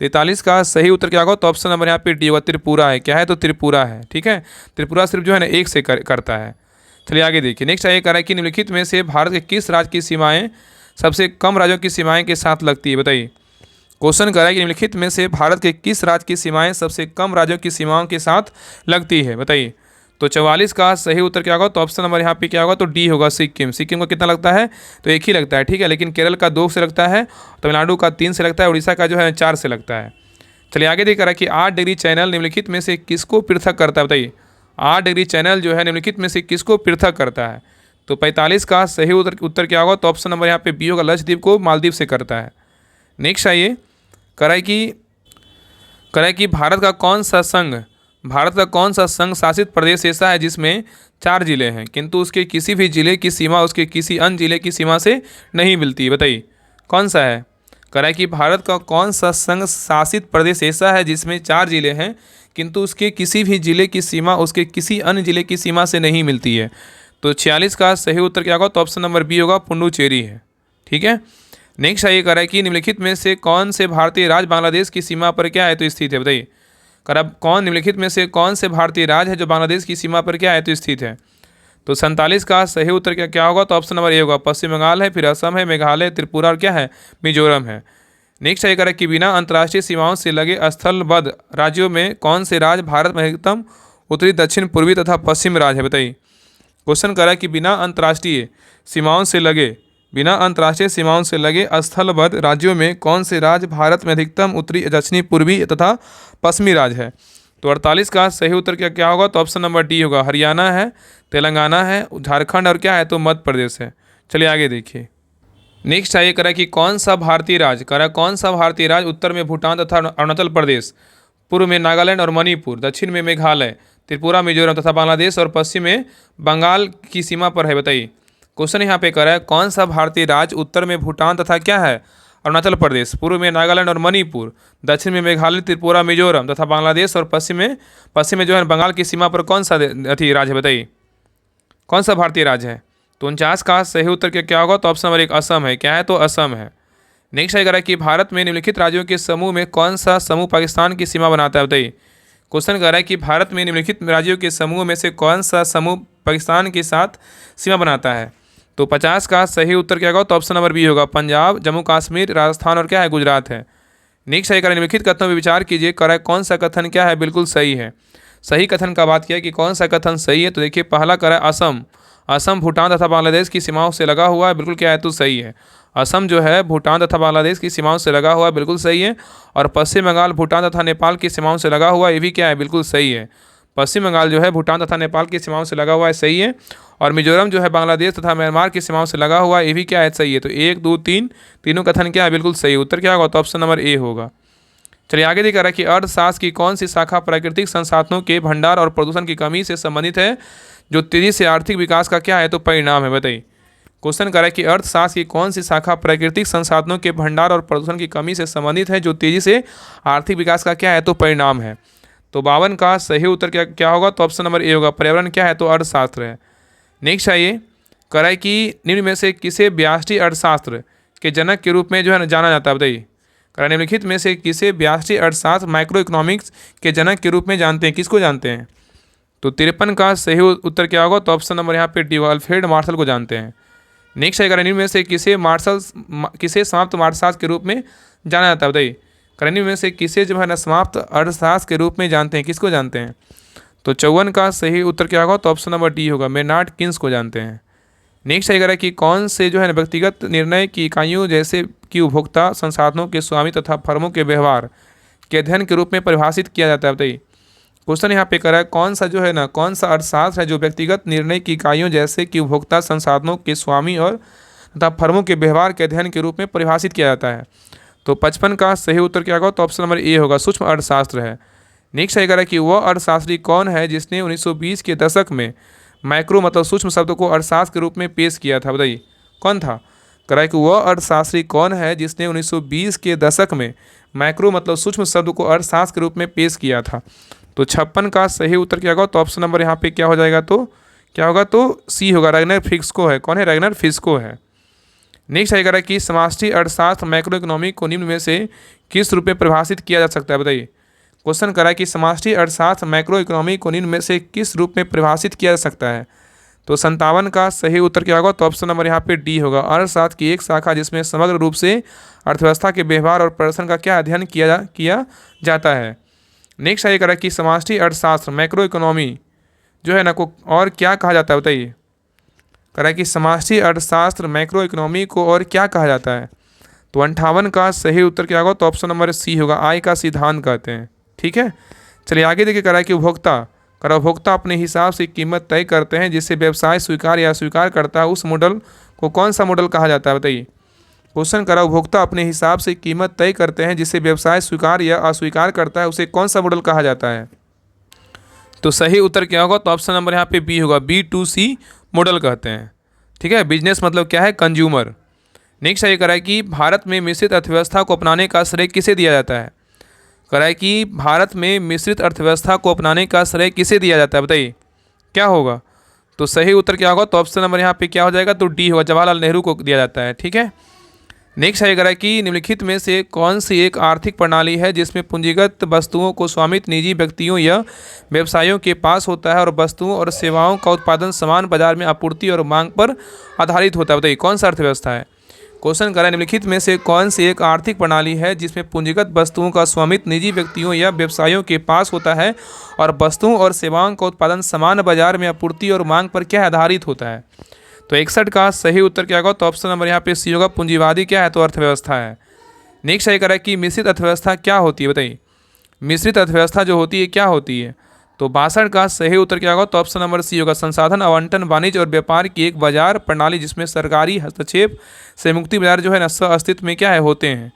43 का सही उत्तर क्या होगा, तो ऑप्शन नंबर यहाँ पे डी होगा, त्रिपुरा है। क्या है, तो त्रिपुरा है। ठीक है, त्रिपुरा सिर्फ जो है ना 1 से करता है। चलिए आगे देखिए, नेक्स्ट आइए कह रहा है कि निम्नलिखित में से भारत के किस राज्य की सीमाएं सबसे कम राज्यों की सीमाएं के साथ लगती है, बताइए। क्वेश्चन कह रहा है कि निम्नलिखित में से भारत के किस राज्य की सीमाएं सबसे कम राज्यों की सीमाओं के साथ लगती है, बताइए। तो 44 का सही उत्तर क्या होगा, तो ऑप्शन नंबर यहाँ पे क्या होगा, तो डी होगा, सिक्किम। सिक्किम का कितना लगता है, तो 1 ही लगता है। ठीक है, लेकिन केरल का 2 से लगता है, तमिलनाडु का 3 से लगता है, उड़ीसा का जो है 4 से लगता है। चलिए आगे देख रहा है कि 8 डिग्री चैनल निम्नलिखित में से किसको पृथक करता है, बताइए। 8 डिग्री चैनल जो है निम्नलिखित में से किसको पृथक करता है। तो 45 का सही उत्तर क्या होगा, तो ऑप्शन नंबर यहाँ पे बी होगा, लक्षद्वीप को मालदीव से करता है। नेक्स्ट आइए, कराए कि भारत का कौन सा संघ शासित प्रदेश ऐसा है जिसमें 4 जिले हैं किंतु उसके किसी भी जिले की सीमा उसके किसी अन्य जिले की सीमा से नहीं मिलती, बताइए कौन सा है। कराए कि भारत का कौन सा संघ शासित प्रदेश ऐसा है जिसमें 4 जिले हैं किंतु उसके किसी भी जिले की सीमा उसके किसी अन्य जिले की सीमा से नहीं मिलती है। तो 46 का सही उत्तर क्या होगा, तो ऑप्शन नंबर बी होगा, पुडुचेरी है। ठीक है, नेक्स्ट आइए कह रहा है कि निम्नलिखित में से कौन से भारतीय राज्य बांग्लादेश की सीमा पर क्या है, तो स्थित है, बताइए। निम्नलिखित में से कौन से भारतीय राज्य है जो बांग्लादेश की सीमा पर क्या है, तो स्थित है। तो 47 का सही उत्तर क्या होगा, तो ऑप्शन नंबर ए होगा, पश्चिम बंगाल है, फिर असम है, मेघालय, त्रिपुरा और क्या है, मिजोरम है। नेक्स्ट आइए कह रहा है कि बिना अंतर्राष्ट्रीय सीमाओं से लगे स्थलबद्ध राज्यों में कौन से राज्य भारत में अधिकतम उत्तरी, दक्षिण, पूर्वी तथा पश्चिम राज्य है, बताइए। क्वेश्चन कर रहा है कि बिना अंतर्राष्ट्रीय सीमाओं से लगे स्थलबद्ध राज्यों में कौन से राज्य भारत में अधिकतम उत्तरी, दक्षिणी, पूर्वी तथा पश्चिमी राज्य है। तो 48 का सही उत्तर क्या होगा, तो ऑप्शन नंबर डी होगा, हरियाणा है, तेलंगाना है, झारखंड और क्या है, तो मध्य प्रदेश है। चलिए आगे देखिए, नेक्स्ट आइए करा कि कौन सा भारतीय राज्य उत्तर में भूटान तथा अरुणाचल प्रदेश, पूर्व में नागालैंड और मणिपुर, दक्षिण में मेघालय, त्रिपुरा, मिजोरम तथा बांग्लादेश और पश्चिम में बंगाल की सीमा पर है, बताइए। क्वेश्चन यहाँ पे कर रहा है कौन सा भारतीय राज्य उत्तर में भूटान तथा क्या है, अरुणाचल प्रदेश, पूर्व में नागालैंड और मणिपुर, दक्षिण में मेघालय, त्रिपुरा, मिजोरम तथा बांग्लादेश और पश्चिम में जो है बंगाल की सीमा पर कौन सा राज्य है, बताइए कौन सा भारतीय राज्य है। तो 49 का सही उत्तर क्या होगा, तो ऑप्शन नंबर 1 असम है। क्या है, तो असम है। नेक्स्ट आएगा कि भारत में निम्नलिखित राज्यों के समूह में कौन सा समूह पाकिस्तान की सीमा बनाता है, बताइए। क्वेश्चन कर रहा है कि भारत में निम्नलिखित राज्यों के समूह में से कौन सा समूह पाकिस्तान के साथ सीमा बनाता है। तो 50 का सही उत्तर क्या होगा? तो ऑप्शन नंबर बी होगा, पंजाब, जम्मू कश्मीर, राजस्थान और क्या है, गुजरात है। नेक्स्ट है, निम्नलिखित कथनों पर विचार कीजिए, करेक्ट कौन सा कथन क्या है बिल्कुल सही है। सही कथन का बात किया कि कौन सा कथन सही है, तो देखिए पहला करा असम। असम भूटान तथा बांग्लादेश की सीमाओं से लगा हुआ है, बिल्कुल क्या है, तो सही है। असम जो है भूटान तथा बांग्लादेश की सीमाओं से लगा हुआ है, बिल्कुल सही है। और पश्चिम बंगाल भूटान तथा नेपाल की सीमाओं से लगा हुआ है, ये भी क्या है, बिल्कुल सही है। पश्चिम बंगाल जो है भूटान तथा नेपाल की सीमाओं से लगा हुआ है, सही है। और मिजोरम जो है बांग्लादेश तथा म्यांमार की सीमाओं से लगा हुआ है, ये भी क्या है, सही है। तो 1 2 3 तीनों कथन क्या है, बिल्कुल सही। उत्तर क्या होगा? तो ऑप्शन नंबर ए होगा। चलिए आगे दिखा रहा है कि अर्थशास्त्र की कौन सी शाखा प्राकृतिक संसाधनों के भंडार और प्रदूषण की कमी से संबंधित है, जो तेजी से आर्थिक विकास का क्या है, तो परिणाम है। बताइए, क्वेश्चन कर रहा है कि अर्थशास्त्र की कौन सी शाखा प्राकृतिक संसाधनों के भंडार और प्रदूषण की कमी से संबंधित है, जो तेजी से आर्थिक विकास का क्या है, तो परिणाम है। तो 52 का सही उत्तर क्या होगा? तो ऑप्शन नंबर ए होगा, पर्यावरण क्या है, तो अर्थशास्त्र है। नेक्स्ट आइए, करा है कि निम्न में से किसे व्यष्टि अर्थशास्त्र के जनक के रूप में जो है ना जाना जाता है। बताइए, करा निम्नलिखित में से किसे व्यष्टि अर्थशास्त्र माइक्रो इकोनॉमिक्स के जनक के रूप में जानते हैं, किसको जानते हैं? तो 53 का सही उत्तर क्या होगा? तो ऑप्शन नंबर यहाँ पे डी अल्फ्रेड मार्शल को जानते हैं। नेक्स्ट है, निम्न में से किसे समाप्त अर्थशास्त्र के रूप में जाना जाता है। बताइए, करनी में से किसे जो है ना समाप्त अर्थशास्त्र के रूप में जानते हैं, किसको जानते हैं? तो 54 का सही उत्तर क्या होगा? तो ऑप्शन नंबर डी होगा, मेनार्ड किन्स को जानते हैं। नेक्स्ट है कि कौन से जो है ना व्यक्तिगत निर्णय की इकाइयों जैसे कि उपभोक्ता संसाधनों के स्वामी तथा फर्मों के व्यवहार के अध्ययन के रूप में परिभाषित किया जाता है। बताइए, क्वेश्चन यहाँ पे करा है कौन सा जो है ना कौन सा अर्थशास्त्र है जो व्यक्तिगत निर्णय की इकाइयों जैसे कि उपभोक्ता संसाधनों के स्वामी और तथा फर्मों के व्यवहार के अध्ययन के रूप में परिभाषित किया जाता है। तो 55 का सही उत्तर क्या होगा? तो ऑप्शन नंबर ए होगा, सूक्ष्म अर्थशास्त्र है। नेक्स्ट है कि वह अर्थशास्त्री कौन है जिसने 1920 के दशक में माइक्रो मतलब सूक्ष्म शब्द को अर्थशास्त्र के रूप में पेश किया था? बताइए, कौन था? करा कि वह अर्थशास्त्री कौन है जिसने 1920 के दशक में माइक्रो मतलब सूक्ष्म शब्द को अर्थशास्त्र के रूप में पेश किया था? तो 56 का सही उत्तर क्या होगा? तो ऑप्शन नंबर यहाँ पे क्या हो जाएगा? तो क्या होगा? तो सी होगा, रैगनर फिस्को है। कौन है? रैगनर फिस्को है। नेक्स्ट है कि समष्टि अर्थशास्त्र मैक्रो इकोनॉमी को निम्न में से किस रूप में परिभाषित किया जा सकता है? बताइए, क्वेश्चन करा कि समष्टि अर्थशास्त्र मैक्रो इकोनॉमी को निम्न में से किस रूप में परिभाषित किया जा सकता है? तो 57 का सही उत्तर क्या होगा? तो ऑप्शन नंबर यहाँ पे डी होगा, अर्थशास्त्र की एक शाखा जिसमें समग्र रूप से अर्थव्यवस्था के व्यवहार और प्रदर्शन का क्या अध्ययन किया जाता है। नेक्स्ट है करा कि समष्टि अर्थशास्त्र मैक्रो इकोनॉमी जो है ना को और क्या कहा जाता है? बताइए, करा कि समष्टि अर्थशास्त्र मैक्रो इकोनॉमी को और क्या कहा जाता है? तो 58 का सही उत्तर क्या होगा? तो ऑप्शन नंबर सी होगा, आय का सिद्धांत कहते हैं। ठीक है, चलिए आगे देखिए, करा कि उपभोक्ता अपने हिसाब से कीमत तय करते हैं जिसे व्यवसाय स्वीकार या अस्वीकार करता है, उस मॉडल को कौन सा मॉडल कहा जाता है? बताइए, क्वेश्चन करा उपभोक्ता अपने हिसाब से कीमत तय करते हैं जिसे व्यवसाय स्वीकार या अस्वीकार करता है, उसे कौन सा मॉडल कहा जाता है? तो सही उत्तर क्या होगा? तो ऑप्शन नंबर यहाँ पे बी होगा, B2C मॉडल कहते हैं। ठीक है, बिजनेस मतलब क्या है? कंज्यूमर। नेक्स्ट ये करा है कि भारत में मिश्रित अर्थव्यवस्था को अपनाने का श्रेय किसे दिया जाता है? करा है कि भारत में मिश्रित अर्थव्यवस्था को अपनाने का श्रेय किसे दिया जाता है? बताइए, क्या होगा? तो सही उत्तर क्या होगा? तो ऑप्शन नंबर यहाँ पे क्या हो जाएगा? तो डी होगा, जवाहरलाल नेहरू को दिया जाता है। ठीक है, नेक्स्ट है करा कि निम्नलिखित में से कौन सी एक आर्थिक प्रणाली है जिसमें पूंजीगत वस्तुओं को स्वामित्व निजी व्यक्तियों या व्यवसायों के पास होता है और वस्तुओं और सेवाओं का उत्पादन समान बाजार में आपूर्ति और मांग पर आधारित होता है? बताइए, कौन सा अर्थव्यवस्था है? क्वेश्चन करा निम्नलिखित में से कौन सी एक आर्थिक प्रणाली है जिसमें पूंजीगत वस्तुओं का स्वामित्व निजी व्यक्तियों या व्यवसायों के पास होता है और वस्तुओं और सेवाओं का उत्पादन समान बाजार में आपूर्ति और मांग पर क्या आधारित होता है? तो 61 का सही उत्तर क्या होगा? तो ऑप्शन नंबर यहाँ पे सी होगा, पूंजीवादी क्या है? तो अर्थव्यवस्था है। नेक्स्ट है करा कि मिश्रित अर्थव्यवस्था क्या होती है? बताइए, मिश्रित अर्थव्यवस्था जो होती है क्या होती है? तो 62 का सही उत्तर क्या होगा? तो ऑप्शन नंबर सी होगा, संसाधन आवंटन वाणिज्य और व्यापार की एक बाजार प्रणाली जिसमें सरकारी हस्तक्षेप से मुक्ति बाजार जो है ना अस्तित्व में क्या है होते हैं।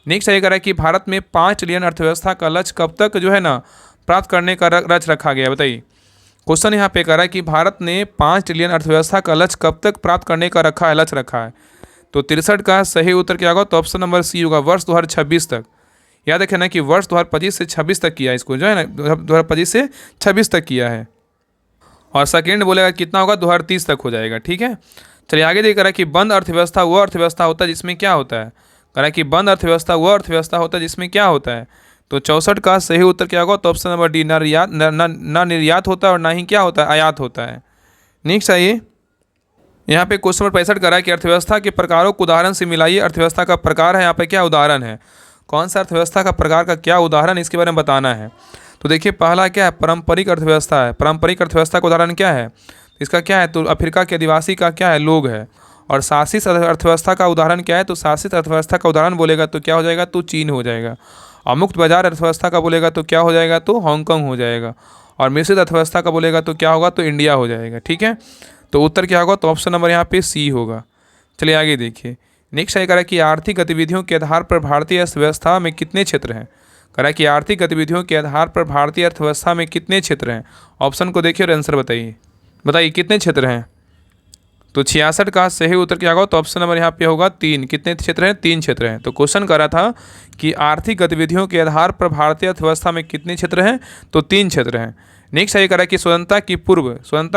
नेक्स्ट है करा कि भारत में 5 ट्रिलियन अर्थव्यवस्था का लक्ष्य कब तक जो है ना प्राप्त करने का लक्ष्य रखा गया? बताइए, क्वेश्चन यहाँ पे करा कि भारत ने 5 ट्रिलियन अर्थव्यवस्था का लक्ष्य कब तक प्राप्त करने का लक्ष्य रखा है? तो 63 का सही उत्तर क्या होगा? तो ऑप्शन नंबर सी होगा, वर्ष 2026 तक। याद रखें ना कि वर्ष 2025 से 26 तक किया है, इसको जो है ना 2025 से 26 तक किया है। और सेकेंड बोलेगा कितना होगा? 2030 तक हो जाएगा। ठीक है, चलिए आगे देख करा कि बंद अर्थव्यवस्था वह अर्थव्यवस्था होता है जिसमें क्या होता है? करा कि बंद अर्थव्यवस्था वह अर्थव्यवस्था होता है जिसमें क्या होता है? तो 64 का सही उत्तर क्या होगा? तो ऑप्शन नंबर डी, ना निर्यात होता है और ना ही क्या होता है? आयात होता है। नेक्स्ट आइए, यहाँ पे क्वेश्चन नंबर 65 करा है कि अर्थव्यवस्था के प्रकारों को उदाहरण से मिलाइए। अर्थव्यवस्था का प्रकार है, यहाँ पे क्या उदाहरण है, कौन सा अर्थव्यवस्था का प्रकार का क्या उदाहरण, इसके बारे में बताना है। तो देखिए पहला क्या है, पारंपरिक अर्थव्यवस्था है। पारंपरिक अर्थव्यवस्था का उदाहरण क्या है, इसका क्या है, तो अफ्रीका के आदिवासी का क्या है, लोग है। और शासित अर्थव्यवस्था का उदाहरण क्या है, तो शासित अर्थव्यवस्था का उदाहरण बोलेगा तो क्या हो जाएगा, तो चीन हो जाएगा। और मुक्त बाजार अर्थव्यवस्था का बोलेगा तो क्या हो जाएगा, तो हांगकांग हो जाएगा। और मिश्रित अर्थव्यवस्था का बोलेगा तो क्या होगा, तो इंडिया हो जाएगा। ठीक है, तो उत्तर क्या होगा, तो ऑप्शन नंबर यहाँ पे सी होगा। चलिए आगे देखिए। नेक्स्ट है करा कि आर्थिक गतिविधियों के आधार पर भारतीय अर्थव्यवस्था में कितने क्षेत्र हैं। करा कि आर्थिक गतिविधियों के आधार पर भारतीय अर्थव्यवस्था में कितने क्षेत्र हैं। ऑप्शन को देखिए और आंसर बताइए। बताइए कितने क्षेत्र हैं। तो 66 का सही उत्तर क्या होगा, तो ऑप्शन नंबर यहाँ पे होगा 3। कितने क्षेत्र हैं, 3 क्षेत्र हैं। तो क्वेश्चन करा था कि आर्थिक गतिविधियों के आधार पर भारतीय अर्थव्यवस्था में कितने क्षेत्र हैं, तो 3 क्षेत्र हैं। नेक्स्ट है करा कि स्वतंत्रता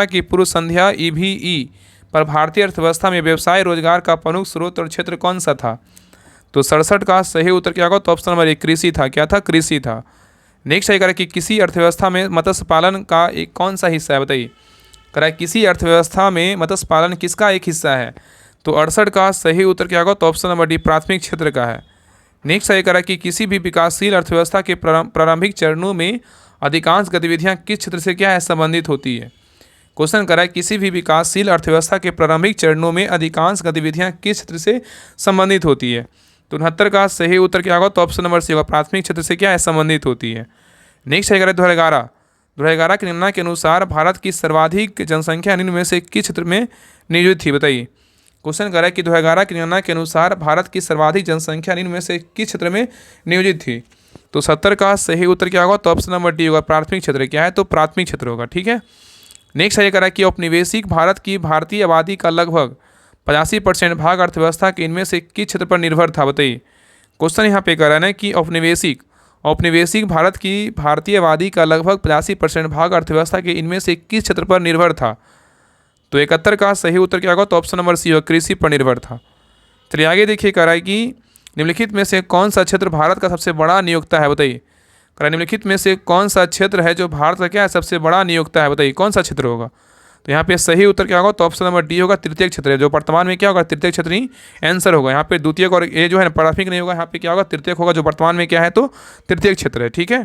की पूर्व संध्या EVE पर भारतीय अर्थव्यवस्था में व्यवसाय रोजगार का प्रमुख स्रोत और क्षेत्र कौन सा था। तो 67 का सही उत्तर क्या होगा, तो ऑप्शन नंबर 1 कृषि था। क्या था, कृषि था। नेक्स्ट है करा कि किसी अर्थव्यवस्था में मत्स्य पालन का एक कौन सा हिस्सा है, बताइए। करा किसी अर्थव्यवस्था में मत्स्य पालन किसका एक हिस्सा है। तो 68 का सही उत्तर क्या होगा, तो ऑप्शन नंबर डी प्राथमिक क्षेत्र का है। नेक्स्ट है करा कि किसी भी विकासशील अर्थव्यवस्था के प्रारंभिक चरणों में अधिकांश गतिविधियां किस क्षेत्र से क्या है, संबंधित होती है। क्वेश्चन करा किसी भी विकासशील अर्थव्यवस्था के प्रारंभिक चरणों में अधिकांश गतिविधियां किस क्षेत्र से संबंधित होती है। तो 69 का सही उत्तर क्या होगा, तो ऑप्शन नंबर सी होगा, प्राथमिक क्षेत्र से क्या है, संबंधित होती है। नेक्स्ट है 2011 के निम्न के अनुसार भारत की सर्वाधिक जनसंख्या निम्न में से किस क्षेत्र में नियोजित थी, बताइए। क्वेश्चन करा कि 2011 के निम्न के अनुसार भारत की सर्वाधिक जनसंख्या निम्न में से किस क्षेत्र में नियोजित थी। तो 70 का सही उत्तर क्या होगा, तो ऑप्शन नंबर डी होगा, प्राथमिक क्षेत्र। क्या है, तो प्राथमिक क्षेत्र होगा। ठीक है, नेक्स्ट है करा कि औपनिवेशिक भारत की भारतीय आबादी का लगभग 85% भाग अर्थव्यवस्था के इनमें से किस क्षेत्र पर निर्भर था, बताइए। क्वेश्चन यहाँ पे करा है कि औपनिवेशिक भारत की भारतीय आबादी का लगभग 85% भाग अर्थव्यवस्था के इनमें से किस क्षेत्र पर निर्भर था। तो 71 का सही उत्तर क्या होगा, तो ऑप्शन नंबर सी होगा, कृषि पर निर्भर था। चलिए आगे देखिए करा है कि निम्नलिखित में से कौन सा क्षेत्र भारत का सबसे बड़ा नियोक्ता है, बताइए। करा निम्नलिखित में से कौन सा क्षेत्र है जो भारत का क्या है, सबसे बड़ा नियोक्ता है, बताइए कौन सा क्षेत्र होगा। तो यहाँ पे सही उत्तर क्या होगा, तो ऑप्शन नंबर डी होगा, तृतीय क्षेत्र है। जो वर्तमान में क्या होगा, तृतीय क्षेत्र ही आंसर होगा। यहाँ पे द्वितीयक और ये जो है प्राथमिक नहीं होगा, यहाँ पे क्या होगा, तृतीयक होगा। जो वर्तमान में क्या है, तो तृतीय क्षेत्र है। ठीक है,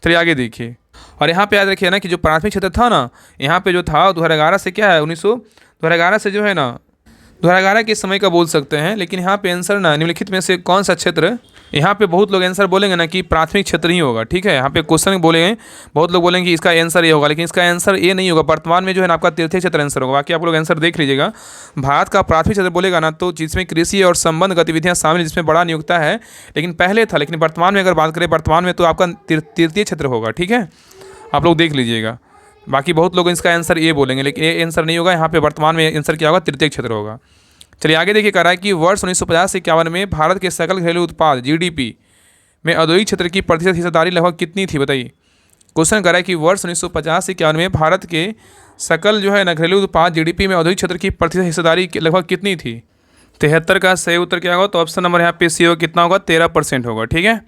चलिए आगे देखिए। और यहाँ पे याद रखिए ना कि जो प्राथमिक क्षेत्र था ना, यहाँ पे जो था 2011 से क्या है, 2011 से जो है ना 2011 के समय का बोल सकते हैं। लेकिन यहाँ पे आंसर ना निम्नलिखित में से कौन सा क्षेत्र, यहाँ पे बहुत लोग आंसर बोलेंगे ना कि प्राथमिक क्षेत्र ही होगा। ठीक है, यहाँ पे क्वेश्चन बोलेंगे, बहुत लोग बोलेंगे कि इसका आंसर ये होगा, लेकिन इसका आंसर ये नहीं होगा। वर्तमान में जो है ना आपका तृतीय क्षेत्र आंसर होगा। बाकी आप लोग आंसर देख लीजिएगा। भारत का प्राथमिक क्षेत्र बोलेगा ना, तो जिसमें कृषि और संबंध गतिविधियाँ शामिल, जिसमें बड़ा नियोक्ता है, लेकिन पहले था। लेकिन वर्तमान में अगर बात करें, वर्तमान में तो आपका तृतीय क्षेत्र होगा। ठीक है, आप लोग देख लीजिएगा। बाकी बहुत लोग इसका आंसर ये बोलेंगे, लेकिन ये आंसर नहीं होगा। यहाँ पे वर्तमान में आंसर क्या होगा, तृतीय क्षेत्र होगा। चलिए आगे देखिए कह रहा है कि वर्ष 1950 से 51 में भारत के सकल घरेलू उत्पाद GDP में औद्योगिक क्षेत्र की प्रतिशत हिस्सेदारी लगभग कितनी थी, बताइए। क्वेश्चन कर रहा है कि वर्ष 1950 से 51 में भारत के सकल जो है ना घरेलू उत्पाद GDP में औद्योगिक क्षेत्र की प्रतिशत हिस्सेदारी लगभग कितनी थी। 73 का सही उत्तर क्या होगा, तो ऑप्शन नंबर यहाँ पे सी होगा, कितना होगा, 13% होगा। ठीक है,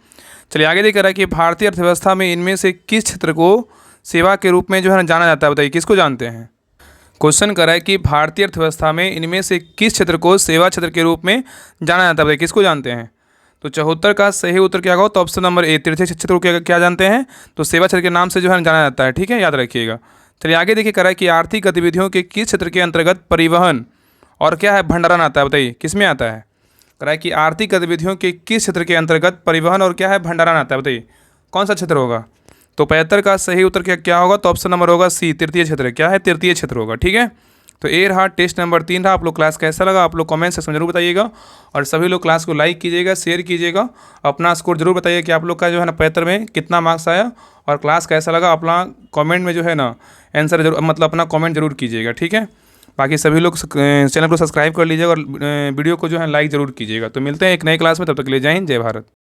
चलिए आगे देख रहा है कि भारतीय अर्थव्यवस्था में इनमें से किस क्षेत्र को सेवा के रूप में जो है ना जाना जाता है, बताइए किसको जानते हैं। क्वेश्चन कर रहा है कि भारतीय अर्थव्यवस्था में इनमें से किस क्षेत्र को सेवा क्षेत्र के रूप में जाना जाता है, बताइए किसको जानते हैं। तो 74 का सही उत्तर क्या होगा, तो ऑप्शन नंबर ए तृतीय क्षेत्र को क्या जानते हैं, तो सेवा क्षेत्र के नाम से जो है जाना जाता है। ठीक है, याद रखिएगा। चलिए आगे देखिए करा है कि आर्थिक गतिविधियों के किस क्षेत्र के अंतर्गत परिवहन और क्या है, भंडारण आता है, बताइए किस में आता है। करा है कि आर्थिक गतिविधियों के किस क्षेत्र के अंतर्गत परिवहन और क्या है, भंडारण आता है, बताइए कौन सा क्षेत्र होगा। तो 75 का सही उत्तर क्या होगा, तो ऑप्शन नंबर होगा सी तृतीय क्षेत्र। क्या है, तृतीय क्षेत्र होगा। ठीक है, तो ये रहा टेस्ट नंबर 3 रहा। आप लोग क्लास कैसा लगा, आप लोग कमेंट सेक्शन में जरूर बताइएगा। और सभी लोग क्लास को लाइक कीजिएगा, शेयर कीजिएगा। अपना स्कोर जरूर बताइए कि आप लोग का जो है ना 75 में कितना मार्क्स आया, और क्लास कैसा लगा। अपना कमेंट में जो है ना आंसर जरूर, मतलब अपना कमेंट जरूर कीजिएगा। ठीक है, बाकी सभी लोग चैनल को सब्सक्राइब कर लीजिएगा और वीडियो को जो है लाइक ज़रूर कीजिएगा। तो मिलते हैं एक नई क्लास में, तब तक के लिए जय हिंद, जय भारत।